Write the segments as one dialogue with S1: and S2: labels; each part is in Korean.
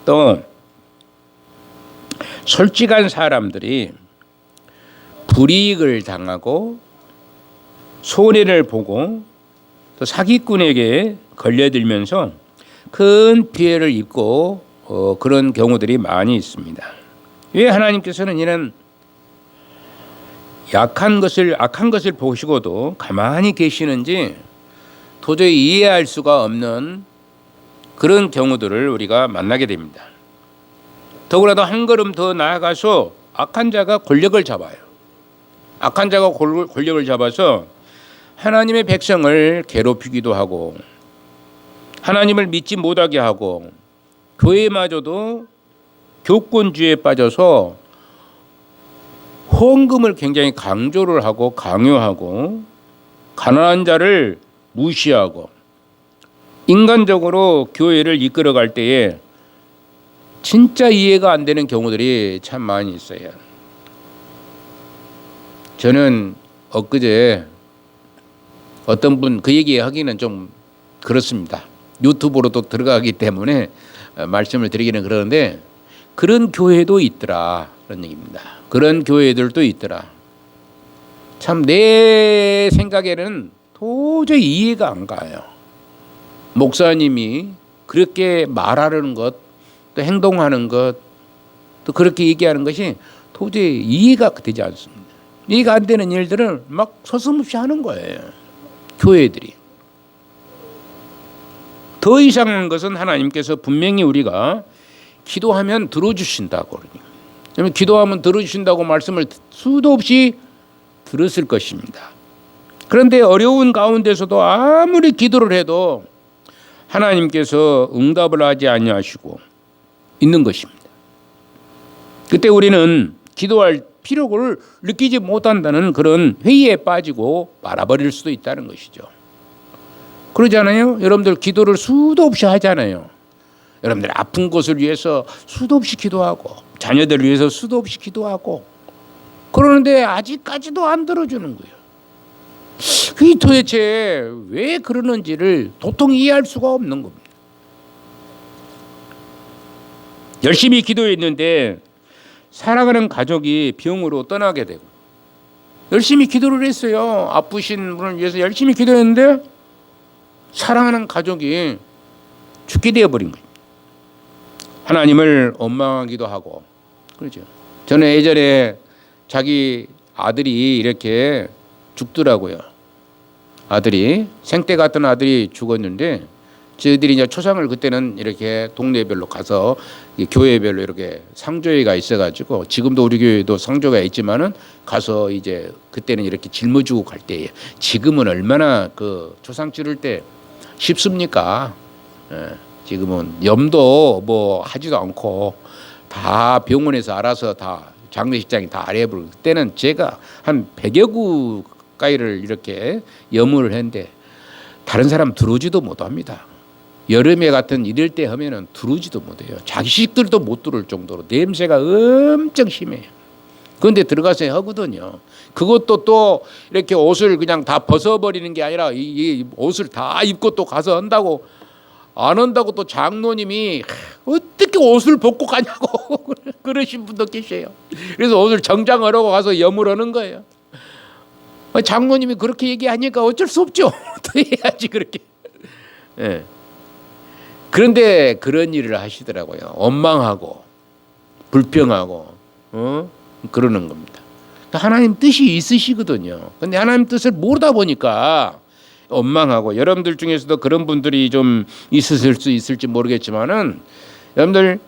S1: 또 솔직한 사람들이 불이익을 당하고 손해를 보고 또 사기꾼에게 걸려들면서 큰 피해를 입고 그런 경우들이 많이 있습니다. 왜 하나님께서는 이런 악한 것을 보시고도 가만히 계시는지 도저히 이해할 수가 없는 그런 경우들을 우리가 만나게 됩니다. 더구나도 한 걸음 더 나아가서 악한 자가 권력을 잡아요. 악한 자가 권력을 잡아서 하나님의 백성을 괴롭히기도 하고 하나님을 믿지 못하게 하고 교회마저도 교권주의에 빠져서 헌금을 굉장히 강조를 하고 강요하고 가난한 자를 무시하고 인간적으로 교회를 이끌어갈 때에 진짜 이해가 안 되는 경우들이 참 많이 있어요. 저는 엊그제 어떤 분 그 얘기하기는 좀 그렇습니다. 유튜브로도 들어가기 때문에 말씀을 드리기는 그러는데 그런 교회도 있더라 그런 얘기입니다. 그런 교회들도 있더라. 참 내 생각에는 도저히 이해가 안 가요. 목사님이 그렇게 말하는 것, 또 행동하는 것, 또 그렇게 얘기하는 것이 도저히 이해가 되지 않습니다. 이해가 안 되는 일들을 막 서슴없이 하는 거예요. 교회들이. 더 이상한 것은 하나님께서 분명히 우리가 기도하면 들어주신다고 그러니까. 기도하면 들어주신다고 말씀을 수도 없이 들었을 것입니다. 그런데 어려운 가운데서도 아무리 기도를 해도 하나님께서 응답을 하지 아니하시고 있는 것입니다. 그때 우리는 기도할 필요를 느끼지 못한다는 그런 회의에 빠지고 말아버릴 수도 있다는 것이죠. 그러잖아요. 여러분들 기도를 수도 없이 하잖아요. 여러분들 아픈 것을 위해서 수도 없이 기도하고 자녀들을 위해서 수도 없이 기도하고 그러는데 아직까지도 안 들어주는 거예요. 그게 도대체 왜 그러는지를 도통 이해할 수가 없는 겁니다. 열심히 기도했는데 사랑하는 가족이 병으로 떠나게 되고 열심히 기도를 했어요. 아프신 분을 위해서 열심히 기도했는데 사랑하는 가족이 죽게 되어버린 거예요. 하나님을 원망하기도 하고 그렇죠. 저는 예전에 자기 아들이 이렇게 죽더라고요. 아들이 생때 같은 아들이 죽었는데 저희들이 이제 초상을 그때는 이렇게 동네별로 가서 교회별로 이렇게 상조회가 있어가지고 지금도 우리 교회도 상조가 있지만은 가서 이제 그때는 이렇게 짊어지고 갈 때에 지금은 얼마나 그 초상 치를 때 쉽습니까? 예, 지금은 염도 뭐 하지도 않고 다 병원에서 알아서 다 장례식장이 다 알아버리고 그때는 제가 한 100여 구 가까이를 이렇게 염을 했는데 다른 사람 들어오지도 못합니다. 여름에 같은 이럴 때 하면은 들어오지도 못해요. 자식들도 못 들어올 정도로 냄새가 엄청 심해요. 그런데 들어가서 하거든요. 그것도 또 이렇게 옷을 그냥 다 벗어버리는 게 아니라 이 옷을 다 입고 또 가서 한다고 안 한다고 또 장로님이 어떻게 옷을 벗고 가냐고 그러신 분도 계세요. 그래서 옷을 정장하라고 가서 염을 하는 거예요. 장로님이 그렇게 얘기하니까 어쩔 수 없죠. 또 해야지 그렇게. 네. 그런데 그런 일을 하시더라고요. 원망하고 불평하고 그러는 겁니다. 하나님 뜻이 있으시거든요. 그런데 하나님 뜻을 모르다 보니까 원망하고 여러분들 중에서도 그런 분들이 좀 있으실 수 있을지 모르겠지만은 여러분들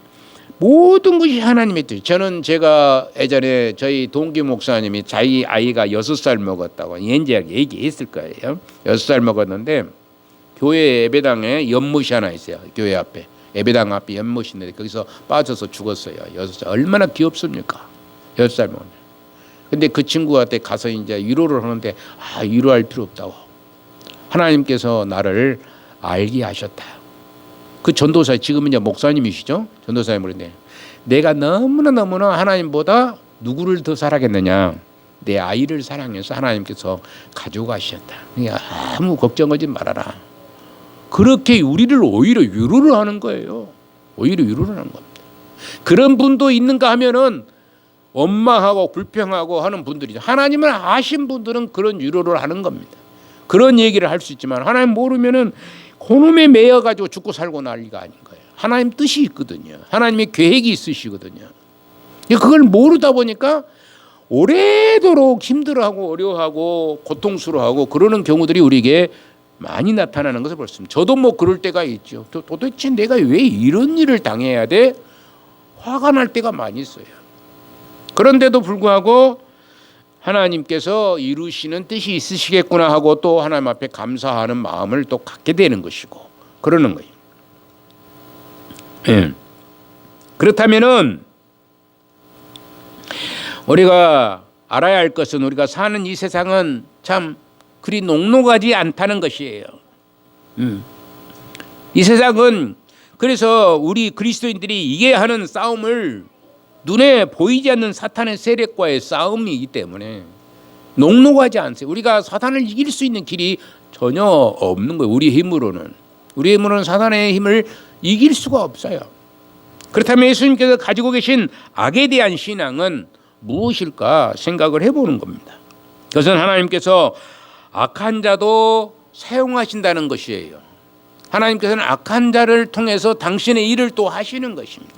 S1: 모든 것이 하나님의 뜻. 저는 제가 예전에 저희 동기 목사님이 자기 아이가 6살 먹었다고 이제 얘기했을 거예요. 6살 먹었는데 교회 예배당에 연못이 하나 있어요. 교회 앞에 예배당 앞에 연못이 있는데 거기서 빠져서 죽었어요. 6살. 얼마나 귀엽습니까? 6살 먹었네. 근데 그 친구한테 가서 이제 위로를 하는데 위로할 필요 없다고. 하나님께서 나를 알게 하셨다. 그 전도사 지금은 이제 목사님이시죠. 전도사님 그런데 내가 너무나 하나님보다 누구를 더 사랑했느냐? 내 아이를 사랑해서 하나님께서 가져가셨다. 그러니까 아무 걱정하지 말아라. 그렇게 우리를 오히려 위로를 하는 거예요. 오히려 위로를 하는 겁니다. 그런 분도 있는가 하면은 원망하고 불평하고 하는 분들이죠. 하나님을 아신 분들은 그런 위로를 하는 겁니다. 그런 얘기를 할 수 있지만 하나님 모르면은 그놈에 매여 가지고 죽고 살고 난리가 아닌 거예요. 하나님 뜻이 있거든요. 하나님의 계획이 있으시거든요. 그걸 모르다 보니까 오래도록 힘들어하고 어려워하고 고통스러워하고 그러는 경우들이 우리에게 많이 나타나는 것을 볼 수 있습니다. 저도 뭐 그럴 때가 있죠. 도대체 내가 왜 이런 일을 당해야 돼? 화가 날 때가 많이 있어요. 그런데도 불구하고 하나님께서 이루시는 뜻이 있으시겠구나 하고 또 하나님 앞에 감사하는 마음을 또 갖게 되는 것이고 그러는 거예요. 그렇다면은 우리가 알아야 할 것은 우리가 사는 이 세상은 참 그리 녹록하지 않다는 것이에요. 이 세상은 그래서 우리 그리스도인들이 이겨야 하는 싸움을 눈에 보이지 않는 사탄의 세력과의 싸움이기 때문에 녹록하지 않습니다. 우리가 사탄을 이길 수 있는 길이 전혀 없는 거예요. 우리 힘으로는 사탄의 힘을 이길 수가 없어요. 그렇다면 예수님께서 가지고 계신 악에 대한 신앙은 무엇일까 생각을 해보는 겁니다. 그것은 하나님께서 악한 자도 사용하신다는 것이에요. 하나님께서는 악한 자를 통해서 당신의 일을 또 하시는 것입니다.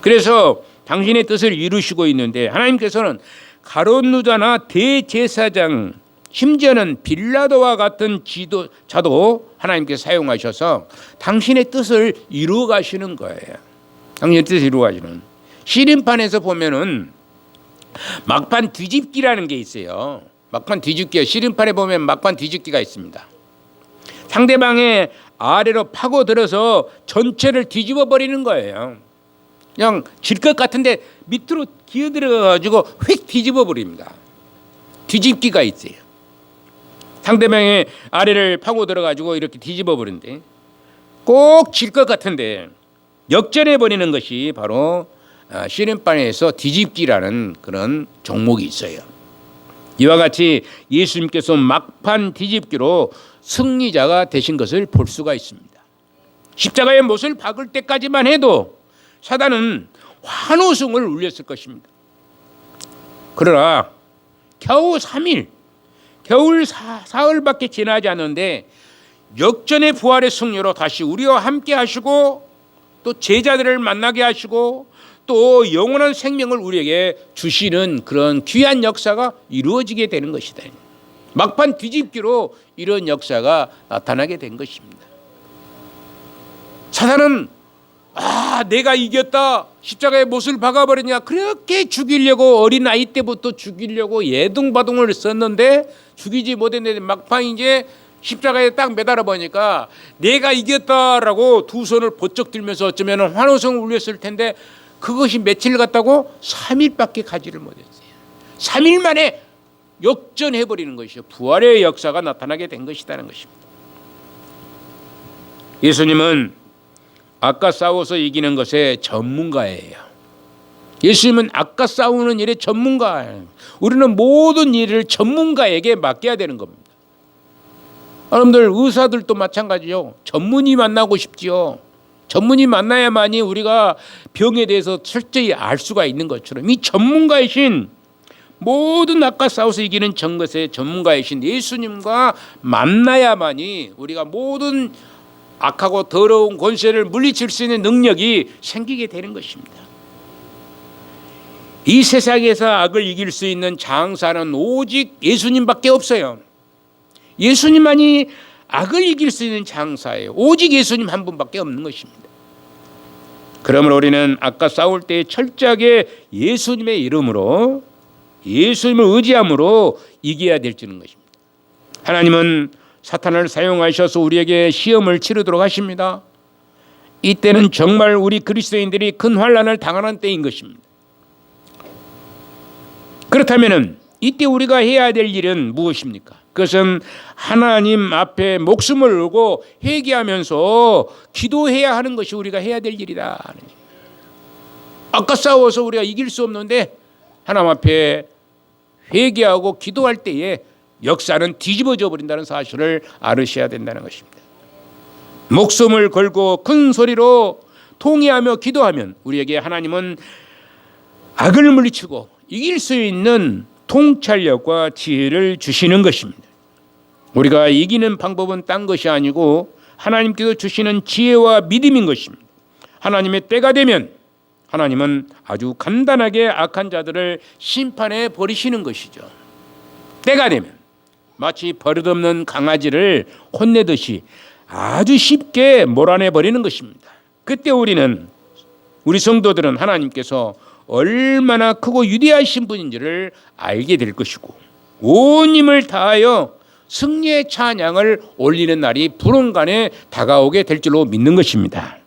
S1: 그래서 당신의 뜻을 이루시고 있는데 하나님께서는 가룟유다나 대제사장 심지어는 빌라도와 같은 지도자도 하나님께서 사용하셔서 당신의 뜻을 이루어 가시는 거예요. 당신의 뜻을 이루어 가시는. 시림판에서 보면은 막판 뒤집기라는 게 있어요. 막판 뒤집기요. 시림판에 보면 막판 뒤집기가 있습니다. 상대방의 아래로 파고들어서 전체를 뒤집어 버리는 거예요. 그냥 질 것 같은데 밑으로 기어들어 가지고 휙 뒤집어 버립니다. 뒤집기가 있어요. 상대방의 아래를 파고들어 가지고 이렇게 뒤집어 버리는데 꼭 질 것 같은데 역전해 버리는 것이 바로 씨름판에서 뒤집기라는 그런 종목이 있어요. 이와 같이 예수님께서 막판 뒤집기로 승리자가 되신 것을 볼 수가 있습니다. 십자가의 못을 박을 때까지만 해도 사단은 환호성을 울렸을 것입니다. 그러나 겨우 3일, 겨울 사흘밖에 지나지 않는데 역전의 부활의 승리로 다시 우리와 함께 하시고 또 제자들을 만나게 하시고 또 영원한 생명을 우리에게 주시는 그런 귀한 역사가 이루어지게 되는 것이다. 막판 뒤집기로 이런 역사가 나타나게 된 것입니다. 사단은 내가 이겼다, 십자가에 못을 박아버리냐, 그렇게 죽이려고 어린 아이 때부터 죽이려고 예둥바둥을 썼는데 죽이지 못했는데 막판 이제 십자가에 딱 매달아 보니까 내가 이겼다라고 두 손을 번쩍 들면서 어쩌면 환호성을 울렸을 텐데 그것이 며칠 갔다고 3일밖에 가지를 못했어요. 3일 만에 역전해버리는 것이요. 부활의 역사가 나타나게 된 것이라는 것입니다. 예수님은 악과 싸워서 이기는 것의 전문가예요. 예수님은 악과 싸우는 일의 전문가예요. 우리는 모든 일을 전문가에게 맡겨야 되는 겁니다. 여러분들 의사들도 마찬가지요. 전문의 만나고 싶지요. 전문의 만나야만이 우리가 병에 대해서 철저히 알 수가 있는 것처럼 이 전문가이신 모든 악과 싸워서 이기는 것의 전문가이신 예수님과 만나야만이 우리가 모든 악하고 더러운 권세를 물리칠 수 있는 능력이 생기게 되는 것입니다. 이 세상에서 악을 이길 수 있는 장사는 오직 예수님밖에 없어요. 예수님만이 악을 이길 수 있는 장사예요. 오직 예수님 한 분밖에 없는 것입니다. 그러므로 우리는 악과 싸울 때 철저하게 예수님의 이름으로 예수님을 의지함으로 이겨야 될지는 것입니다. 하나님은 사탄을 사용하셔서 우리에게 시험을 치르도록 하십니다. 이때는 정말 우리 그리스도인들이 큰 환난을 당하는 때인 것입니다. 그렇다면 이때 우리가 해야 될 일은 무엇입니까? 그것은 하나님 앞에 목숨을 걸고 회개하면서 기도해야 하는 것이 우리가 해야 될 일이다. 아까 싸워서 우리가 이길 수 없는데 하나님 앞에 회개하고 기도할 때에 역사는 뒤집어져 버린다는 사실을 알으셔야 된다는 것입니다. 목숨을 걸고 큰 소리로 통회하며 기도하면 우리에게 하나님은 악을 물리치고 이길 수 있는 통찰력과 지혜를 주시는 것입니다. 우리가 이기는 방법은 딴 것이 아니고 하나님께서 주시는 지혜와 믿음인 것입니다. 하나님의 때가 되면 하나님은 아주 간단하게 악한 자들을 심판해 버리시는 것이죠. 때가 되면 마치 버릇없는 강아지를 혼내듯이 아주 쉽게 몰아내 버리는 것입니다. 그때 우리 성도들은 하나님께서 얼마나 크고 위대하신 분인지를 알게 될 것이고 온 힘을 다하여 승리의 찬양을 올리는 날이 불언간에 다가오게 될 줄로 믿는 것입니다.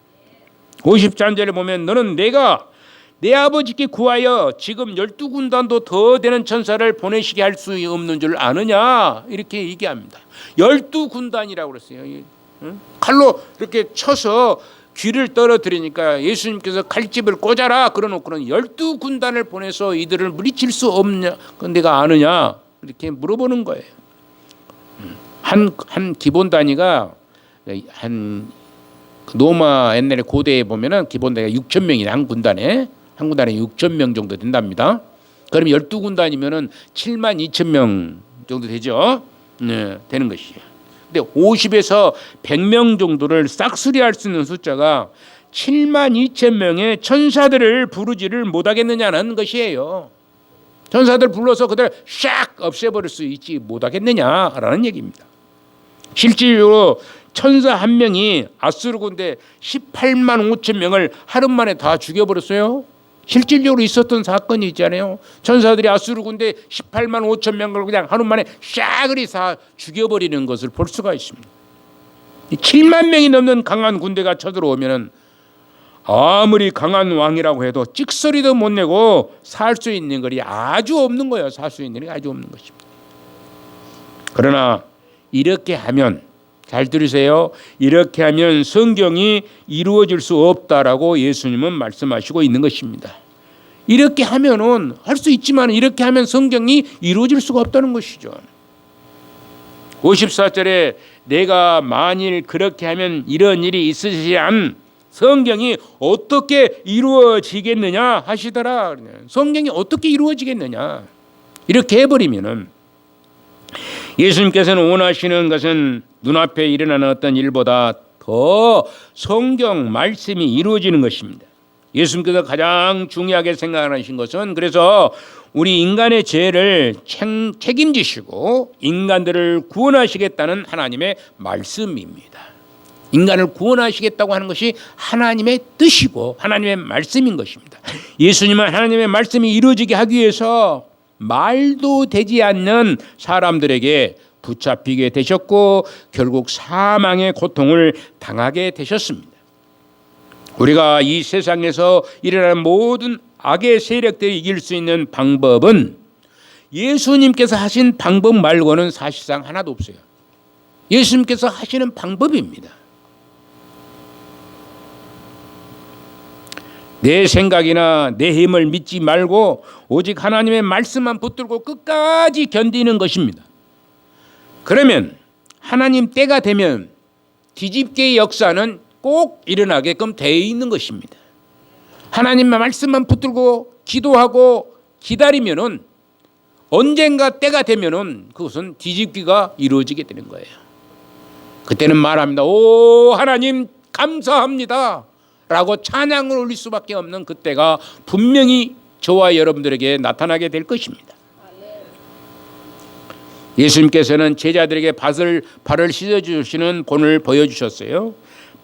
S1: 50절에 보면 너는 내가 내 아버지께 구하여 지금 12군단도 더 되는 천사를 보내시게 할 수 없는 줄 아느냐 이렇게 얘기합니다. 12군단이라고 그랬어요. 칼로 이렇게 쳐서 귀를 떨어뜨리니까 예수님께서 칼집을 꽂아라 그러놓고는 12군단을 보내서 이들을 물리칠 수 없냐 그건 내가 아느냐 이렇게 물어보는 거예요. 한 기본 단위가 한 로마 옛날에 고대에 보면은 기본 단위가 6,000명이네. 한 군단에 6,000명 정도 된답니다. 그럼 12군단이면은 72,000명 정도 되죠. 네, 되는 것이에요. 근데 50에서 100명 정도를 싹쓸이할 수 있는 숫자가 72,000명의 천사들을 부르지를 못하겠느냐는 것이에요. 천사들 불러서 그들 샥 없애버릴 수 있지 못하겠느냐라는 얘기입니다. 실질적으로 천사 한 명이 아수르 군대 18만 5천 명을 하루 만에 다 죽여버렸어요. 실질적으로 있었던 사건이 있잖아요. 천사들이 아수르 군대 18만 5천 명을 그냥 하루 만에 싹을 다 죽여버리는 것을 볼 수가 있습니다. 7만 명이 넘는 강한 군대가 쳐들어오면 아무리 강한 왕이라고 해도 찍소리도 못 내고 살 수 있는 것이 아주 없는 거예요. 살 수 있는 것이 아주 없는 것입니다. 그러나 이렇게 하면 잘 들으세요. 이렇게 하면 성경이 이루어질 수 없다라고 예수님은 말씀하시고 있는 것입니다. 이렇게 하면은 할 수 있지만 이렇게 하면 성경이 이루어질 수가 없다는 것이죠. 54절에 내가 만일 그렇게 하면 이런 일이 있으시지 않 성경이 어떻게 이루어지겠느냐 하시더라. 성경이 어떻게 이루어지겠느냐 이렇게 해버리면은 예수님께서는 원하시는 것은 눈앞에 일어나는 어떤 일보다 더 성경 말씀이 이루어지는 것입니다. 예수님께서 가장 중요하게 생각하신 것은 그래서 우리 인간의 죄를 책임지시고 인간들을 구원하시겠다는 하나님의 말씀입니다. 인간을 구원하시겠다고 하는 것이 하나님의 뜻이고 하나님의 말씀인 것입니다. 예수님은 하나님의 말씀이 이루어지게 하기 위해서 말도 되지 않는 사람들에게 붙잡히게 되셨고 결국 사망의 고통을 당하게 되셨습니다. 우리가 이 세상에서 일어나는 모든 악의 세력들을 이길 수 있는 방법은 예수님께서 하신 방법 말고는 사실상 하나도 없어요. 예수님께서 하시는 방법입니다. 내 생각이나 내 힘을 믿지 말고 오직 하나님의 말씀만 붙들고 끝까지 견디는 것입니다. 그러면 하나님 때가 되면 뒤집기의 역사는 꼭 일어나게끔 되어 있는 것입니다. 하나님의 말씀만 붙들고 기도하고 기다리면은 언젠가 때가 되면은 그것은 뒤집기가 이루어지게 되는 거예요. 그때는 말합니다. 오 하나님 감사합니다 라고 찬양을 올릴 수밖에 없는 그때가 분명히 저와 여러분들에게 나타나게 될 것입니다. 예수님께서는 제자들에게 발을 씻어주시는 본을 보여주셨어요.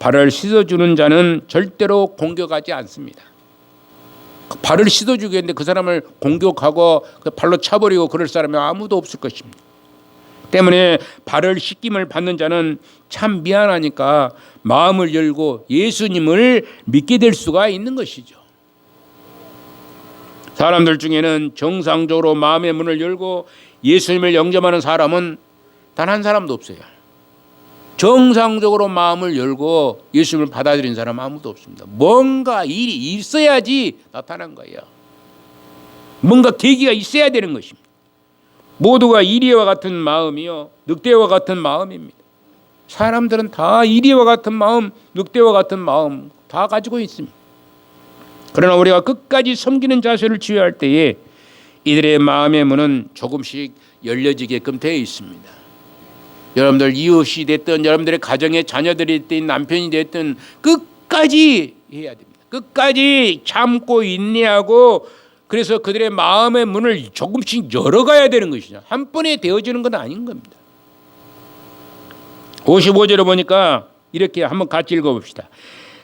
S1: 발을 씻어주는 자는 절대로 공격하지 않습니다. 발을 씻어주게 했는데 그 사람을 공격하고 발로 차버리고 그럴 사람이 아무도 없을 것입니다. 때문에 발을 씻김을 받는 자는 참 미안하니까 마음을 열고 예수님을 믿게 될 수가 있는 것이죠. 사람들 중에는 정상적으로 마음의 문을 열고 예수님을 영접하는 사람은 단 한 사람도 없어요. 정상적으로 마음을 열고 예수님을 받아들인 사람 아무도 없습니다. 뭔가 일이 있어야지 나타난 거예요. 뭔가 계기가 있어야 되는 것입니다. 모두가 이리와 같은 마음이요 늑대와 같은 마음입니다. 사람들은 다 이리와 같은 마음, 늑대와 같은 마음 다 가지고 있습니다. 그러나 우리가 끝까지 섬기는 자세를 취할 때에 이들의 마음의 문은 조금씩 열려지게끔 되어 있습니다. 여러분들 이웃이 됐든 여러분들의 가정의 자녀들이 됐든 남편이 됐든 끝까지 해야 됩니다. 끝까지 참고 인내하고 그래서 그들의 마음의 문을 조금씩 열어가야 되는 것이죠. 한 번에 되어지는 건 아닌 겁니다. 55절에 보니까 이렇게 한번 같이 읽어봅시다.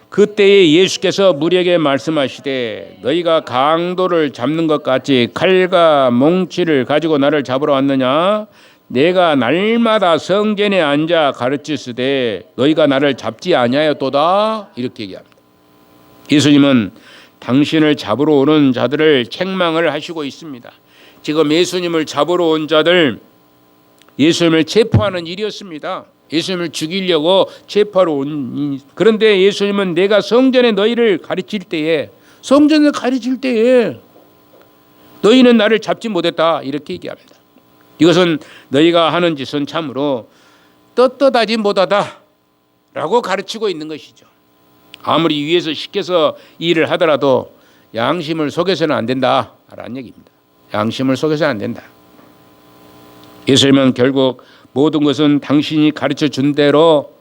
S1: 그때에 예수께서 무리에게 말씀하시되 너희가 강도를 잡는 것 같이 칼과 몽치를 가지고 나를 잡으러 왔느냐? 내가 날마다 성전에 앉아 가르치시되 너희가 나를 잡지 아니하였도다. 이렇게 얘기합니다. 예수님은 당신을 잡으러 오는 자들을 책망을 하시고 있습니다. 지금 예수님을 잡으러 온 자들, 예수님을 체포하는 일이었습니다. 예수님을 죽이려고 체포하러 온. 그런데 예수님은 내가 성전에 너희를 가르칠 때에, 성전을 가르칠 때에 너희는 나를 잡지 못했다. 이렇게 얘기합니다. 이것은 너희가 하는 짓은 참으로 떳떳하지 못하다 라고 가르치고 있는 것이죠. 아무리 위에서 시켜서 일을 하더라도 양심을 속여서는 안 된다 라는 얘기입니다. 양심을 속여서는 안 된다. 예수님은 결국 모든 것은 당신이 가르쳐 준 대로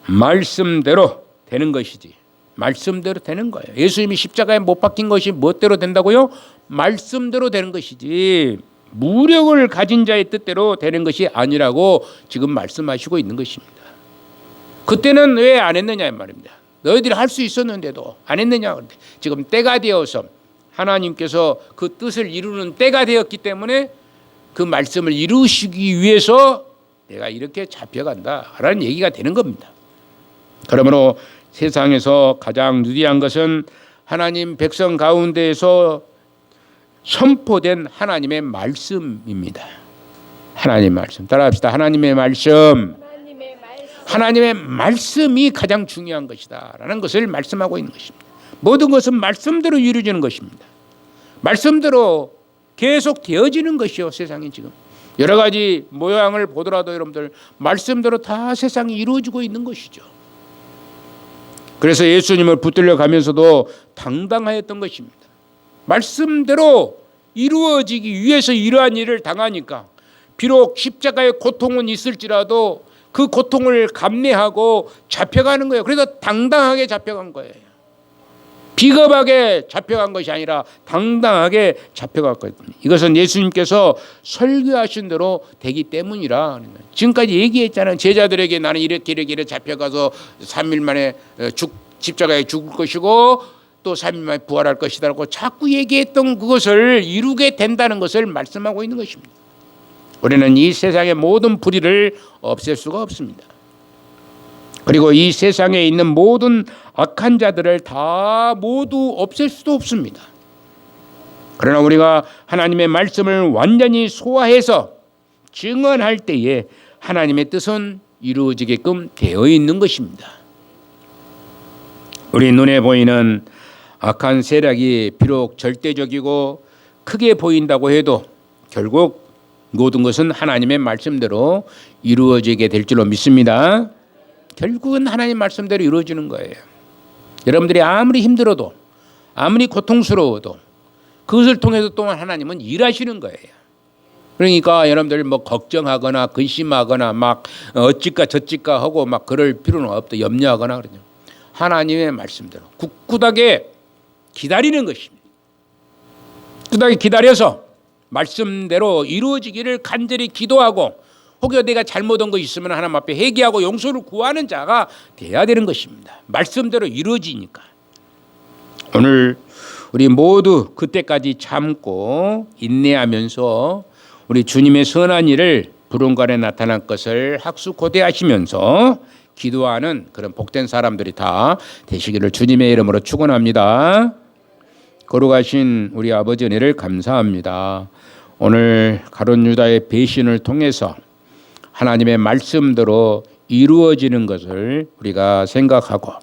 S1: 말씀대로 되는 것이지, 말씀대로 되는 거예요. 예수님이 십자가에 못 박힌 것이 멋대로 된다고요? 말씀대로 되는 것이지 무력을 가진 자의 뜻대로 되는 것이 아니라고 지금 말씀하시고 있는 것입니다. 그때는 왜 안 했느냐 말입니다. 너희들이 할 수 있었는데도 안 했느냐. 그런데 지금 때가 되어서 하나님께서 그 뜻을 이루는 때가 되었기 때문에 그 말씀을 이루시기 위해서 내가 이렇게 잡혀간다라는 얘기가 되는 겁니다. 그러므로 세상에서 가장 유리한 것은 하나님 백성 가운데에서 선포된 하나님의 말씀입니다. 하나님의 말씀. 따라합시다. 하나님의 말씀. 하나님의 말씀이 가장 중요한 것이다 라는 것을 말씀하고 있는 것입니다. 모든 것은 말씀대로 이루어지는 것입니다. 말씀대로 계속 되어지는 것이요. 세상이 지금 여러 가지 모양을 보더라도 여러분들 말씀대로 다 세상이 이루어지고 있는 것이죠. 그래서 예수님을 붙들려 가면서도 당당하였던 것입니다. 말씀대로 이루어지기 위해서 이러한 일을 당하니까 비록 십자가의 고통은 있을지라도 그 고통을 감내하고 잡혀가는 거예요. 그래서 당당하게 잡혀간 거예요. 비겁하게 잡혀간 것이 아니라 당당하게 잡혀갔거든요. 이것은 예수님께서 설교하신 대로 되기 때문이라. 지금까지 얘기했잖아요. 제자들에게 나는 이렇게 잡혀가서 3일 만에 십자가에 죽을 것이고 또 3일 만에 부활할 것이라고 자꾸 얘기했던 그것을 이루게 된다는 것을 말씀하고 있는 것입니다. 우리는 이 세상의 모든 불의를 없앨 수가 없습니다. 그리고 이 세상에 있는 모든 악한 자들을 다 모두 없앨 수도 없습니다. 그러나 우리가 하나님의 말씀을 완전히 소화해서 증언할 때에 하나님의 뜻은 이루어지게끔 되어 있는 것입니다. 우리 눈에 보이는 악한 세력이 비록 절대적이고 크게 보인다고 해도 결국 모든 것은 하나님의 말씀대로 이루어지게 될 줄로 믿습니다. 결국은 하나님 말씀대로 이루어지는 거예요. 여러분들이 아무리 힘들어도 아무리 고통스러워도 그것을 통해서 또한 하나님은 일하시는 거예요. 그러니까 여러분들 뭐 걱정하거나 근심하거나 막 어찌까 저찌까 하고 막 그럴 필요는 없다. 염려하거나 그러죠. 하나님의 말씀대로 굳굳하게 기다리는 것입니다. 굳하게 기다려서 말씀대로 이루어지기를 간절히 기도하고 혹여 내가 잘못한 거 있으면 하나님 앞에 회개하고 용서를 구하는 자가 돼야 되는 것입니다. 말씀대로 이루어지니까. 오늘 우리 모두 그때까지 참고 인내하면서 우리 주님의 선한 일을 부름간에 나타난 것을 학수고대하시면서 기도하는 그런 복된 사람들이 다 되시기를 주님의 이름으로 축원합니다. 거룩하신 우리 아버지 은혜를 감사합니다. 오늘 가룟 유다의 배신을 통해서 하나님의 말씀대로 이루어지는 것을 우리가 생각하고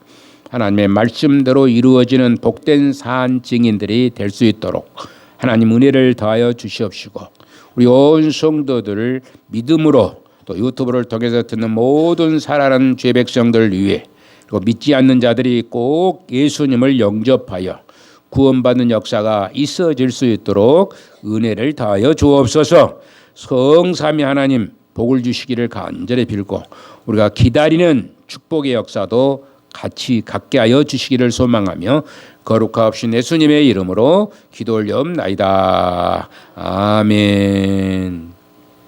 S1: 하나님의 말씀대로 이루어지는 복된 산 증인들이 될 수 있도록 하나님 은혜를 더하여 주시옵시고 우리 온 성도들을 믿음으로 또 유튜브를 통해서 듣는 모든 살아가는 죄 백성들 위해 그리고 믿지 않는 자들이 꼭 예수님을 영접하여 구원받는 역사가 있어질 수 있도록 은혜를 다하여 주옵소서. 성삼위 하나님 복을 주시기를 간절히 빌고 우리가 기다리는 축복의 역사도 같이 갖게 하여 주시기를 소망하며 거룩하옵신 예수님의 이름으로 기도 올려옵나이다. 아멘.